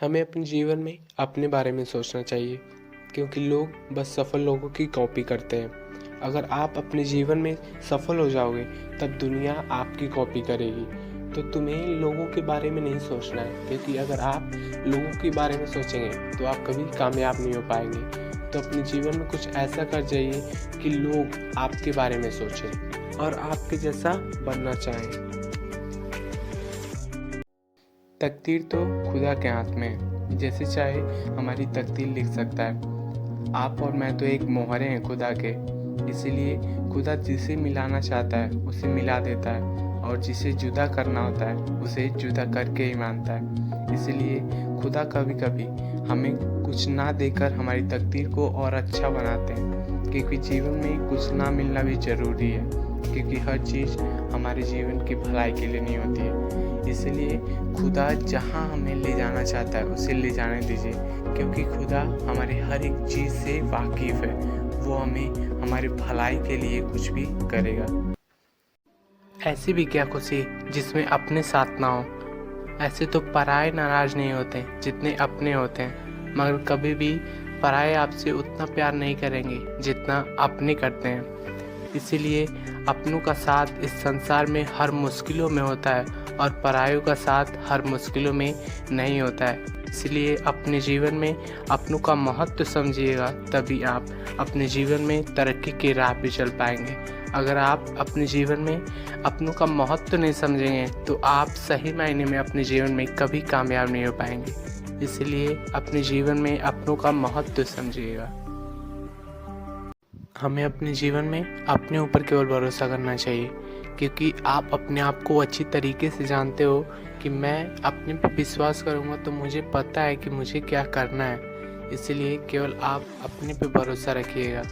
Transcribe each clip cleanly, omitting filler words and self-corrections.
हमें अपने जीवन में अपने बारे में सोचना चाहिए, क्योंकि लोग बस सफल लोगों की कॉपी करते हैं। अगर आप अपने जीवन में सफल हो जाओगे तब दुनिया आपकी कॉपी करेगी। तो तुम्हें लोगों के बारे में नहीं सोचना है, क्योंकि अगर आप लोगों के बारे में सोचेंगे तो आप कभी कामयाब नहीं हो पाएंगे। तो अपने जीवन में कुछ ऐसा कर जाइए कि लोग आपके बारे में सोचें और आपके जैसा बनना चाहें। तकदीर तो खुदा के हाथ में है, जैसे चाहे हमारी तकदीर लिख सकता है। आप और मैं तो एक मोहरे हैं खुदा के, इसीलिए खुदा जिसे मिलाना चाहता है उसे मिला देता है, और जिसे जुदा करना होता है उसे जुदा करके ही मानता है। इसीलिए खुदा कभी कभी हमें कुछ ना देकर हमारी तकदीर को और अच्छा बनाते हैं, क्योंकि जीवन में कुछ ना मिलना भी ज़रूरी है, क्योंकि हर चीज़ हमारे जीवन की भलाई के लिए नहीं होती है। इसलिए खुदा जहाँ हमें ले जाना चाहता है उसे ले जाने दीजिए, क्योंकि खुदा हमारी हर एक चीज़ से वाकिफ़ है। वो हमें हमारी भलाई के लिए कुछ भी करेगा। ऐसी भी क्या खुशी जिसमें अपने साथ ना हो। ऐसे तो पराये नाराज़ नहीं होते जितने अपने होते हैं, मगर कभी भी पराये आपसे उतना प्यार नहीं करेंगे जितना अपने करते हैं। इसीलिए अपनों का साथ इस संसार में हर मुश्किलों में होता है, और परायों का साथ हर मुश्किलों में नहीं होता है। इसलिए अपने जीवन में अपनों का महत्व समझिएगा, तभी आप अपने जीवन में तरक्की की राह पे चल पाएंगे। अगर आप अपने जीवन में अपनों का महत्व नहीं समझेंगे तो आप सही मायने में अपने जीवन में कभी कामयाब नहीं हो पाएंगे। इसलिए अपने जीवन में अपनों का महत्व समझिएगा। हमें अपने जीवन में अपने ऊपर केवल भरोसा करना चाहिए, क्योंकि आप अपने आप को अच्छी तरीके से जानते हो कि मैं अपने पे विश्वास करूँगा तो मुझे पता है कि मुझे क्या करना है। इसलिए केवल आप अपने पे भरोसा रखिएगा,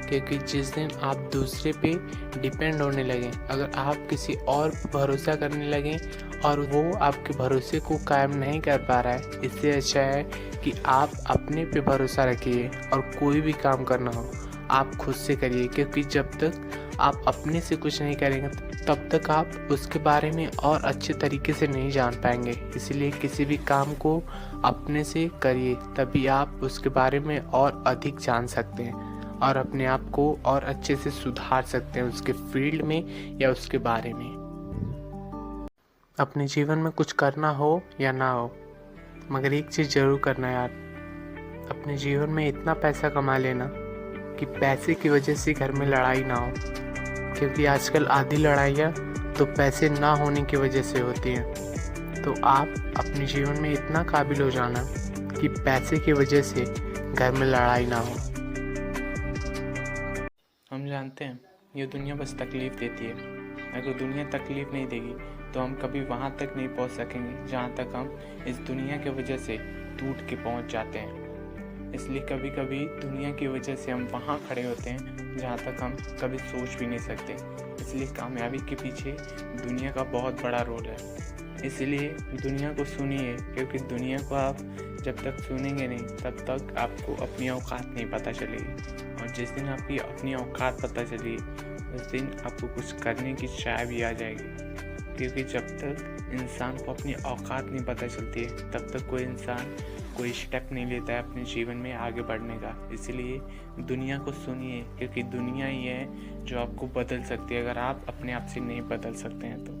क्योंकि जिस दिन आप दूसरे पे डिपेंड होने लगें, अगर आप किसी और पे भरोसा करने लगें और वो आपके भरोसे को कायम नहीं कर पा रहा है, इससे अच्छा है कि आप अपने पे भरोसा रखिए और कोई भी काम करना हो आप खुद से करिए, क्योंकि जब तक आप अपने से कुछ नहीं करेंगे तब तक आप उसके बारे में और अच्छे तरीके से नहीं जान पाएंगे। इसलिए किसी भी काम को अपने से करिए, तभी आप उसके बारे में और अधिक जान सकते हैं और अपने आप को और अच्छे से सुधार सकते हैं उसके फील्ड में या उसके बारे में। अपने जीवन में कुछ करना हो या ना हो, मगर एक चीज़ ज़रूर करना यार, अपने जीवन में इतना पैसा कमा लेना कि पैसे की वजह से घर में लड़ाई ना हो, क्योंकि आजकल आधी लड़ाइयाँ तो पैसे ना होने की वजह से होती हैं। तो आप अपने जीवन में इतना काबिल हो जाना कि पैसे की वजह से घर में लड़ाई ना हो। हम जानते हैं ये दुनिया बस तकलीफ़ देती है। अगर दुनिया तकलीफ़ नहीं देगी तो हम कभी वहाँ तक नहीं पहुँच सकेंगे जहाँ तक हम इस दुनिया की वजह से टूट के पहुँच जाते हैं। इसलिए कभी कभी दुनिया की वजह से हम वहाँ खड़े होते हैं जहाँ तक हम कभी सोच भी नहीं सकते। इसलिए कामयाबी के पीछे दुनिया का बहुत बड़ा रोल है। इसलिए दुनिया को सुनिए, क्योंकि दुनिया को आप जब तक सुनेंगे नहीं तब तक आपको अपनी औकात नहीं पता चलेगी, और जिस दिन आपकी अपनी औकात पता चलेगी उस दिन आपको कुछ करने की चाह भी आ जाएगी। क्योंकि जब तक इंसान को अपनी औकात नहीं पता चलती है तब तक कोई इंसान कोई स्टेप नहीं लेता है अपने जीवन में आगे बढ़ने का। इसलिए दुनिया को सुनिए, क्योंकि दुनिया ही है जो आपको बदल सकती है, अगर आप अपने आप से नहीं बदल सकते हैं तो।